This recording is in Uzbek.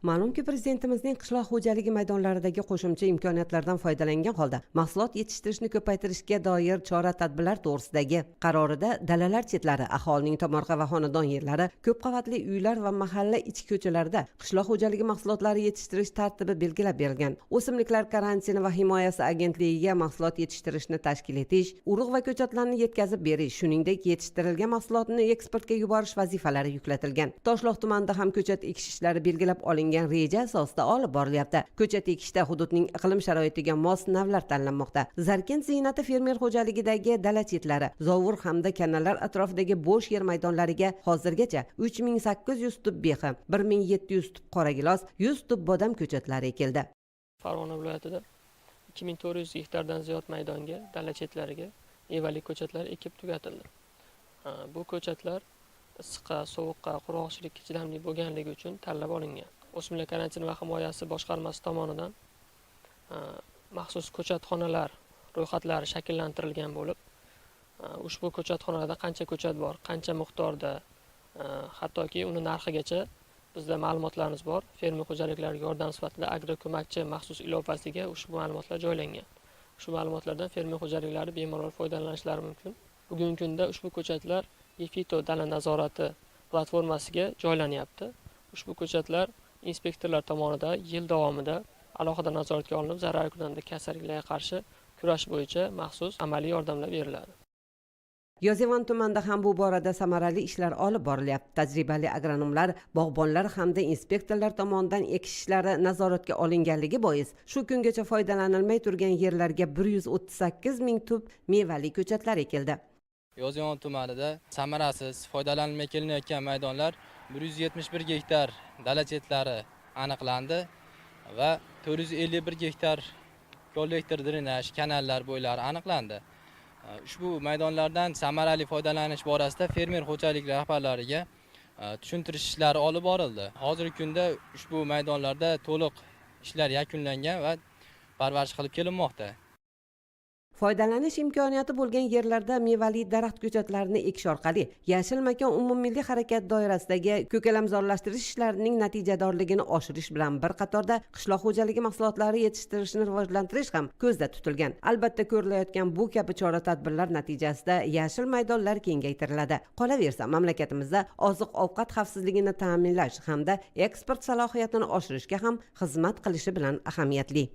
Ma'lumki, Prezidentimizning qishloq xo'jaligi maydonlaridagi qo'shimcha imkoniyatlardan foydalangan holda mahsulot yetishtirishni ko'paytirishga doir chora-tadbirlar to'g'risidagi qarorida dalalar chetlari, aholining tomorqa va xonadon yerlari, ko'p qavatli uylar va mahalla ichki ko'chalarida qishloq xo'jaligi mahsulotlari yetishtirish tartibi belgilab berilgan. O'simliklar karantini va himoyasi agentligiga mahsulot yetishtirishni tashkil etish, urug' va ko'chatlarni yetkazib berish, shuningdek yetishtirilgan mahsulotni eksportga yuborish vazifalari yuklatilgan. Toshloq tumanida ham ko'chat ekish ishlari belgilab olingan reja asosida olib borilyapti. Ko'chat ekishda hududning iqlim sharoitiga mos navlar tanlanmoqda. Zarkent ziynati fermer xo'jaligidagi dala chetlari, zovur hamda kanallar atrofidagi bo'sh yer maydonlariga hozirgacha 3800 tub behi, 1700 tub qora gilos, 100 tub bodam ko'chatlari ekildi. Farg'ona viloyatida 2400 gektardan ziyod maydonga, dala chetlariga mevali ko'chatlar ekib tugatildi. Bu ko'chatlar issiqqa, sovuqqa, qurg'oqchilikka chidamli bo'lganligi uchun tanlab olingan. O'simlik karantini va himoyasi boshqarmasi tomonidan maxsus ko'chatxonalar ro'yxatlari shakllantirilgan bo'lib, ushbu ko'chatxonalarda qancha ko'chat bor, qancha miqdorda, hattoki uni narxigacha bizda ma'lumotlarimiz bor. Fermer xo'jaliklariga yordam sifatida agroko'makchi maxsus ilovasiga ushbu ma'lumotlar joylangan. Shu ma'lumotlardan fermer xo'jaliklari bemalol foydalanishlari mumkin. Bugungi kunda ushbu ko'chatlar Efito dala nazorati platformasiga joylanyapti. Ushbu ko'chatlar inspektorlar tomonidan yil davomida alohida nazoratga olinib, zararkunanda kasalliklarga qarshi kurash bo'yicha maxsus amaliy yordamlar beriladi. Yozyovon tumanida ham bu borada samarali ishlar olib borilyapti. Tajribali agronomlar, bog'bonlar hamda inspektorlar tomonidan ekish ishlari nazoratga olinganligi bois shu kungacha foydalanilmay turgan yerlarga 138 ming tub mevali ko'chatlar ekildi. Yozyovon tumanida samarasiz foydalanilmay kelinayotgan maydonlar 171 gektar dala chetlari aniqlandi va 451 gektar kollektor drenaj kanallar bo'ylari aniqlandi. Ushbu maydonlardan samarali foydalanish borasida fermer xo'jalik rahbarlariga tushuntirish ishlari olib borildi. Hozirgi kunda ushbu maydonlarda to'liq ishlar yakunlangan va parvarish qilib kelinmoqda. Foydalanish imkoniyati bo'lgan yerlarda mevali daraxt ko'chatlarini ekish orqali yashil makon umummilliy harakat doirasidagi ko'kalamzorlashtirish ishlarining natijadorligini oshirish bilan bir qatorda qishloq xo'jaligi mahsulotlari yetishtirishni rivojlantirish ham ko'zda tutilgan. Albatta, ko'rilayotgan bu kabi chora-tadbirlar natijasida yashil maydonlar kengaytiriladi. Qolaversa, mamlakatimizda oziq-ovqat xavfsizligini ta'minlash hamda eksport salohiyatini oshirishga ham xizmat qilishi bilan ahamiyatli.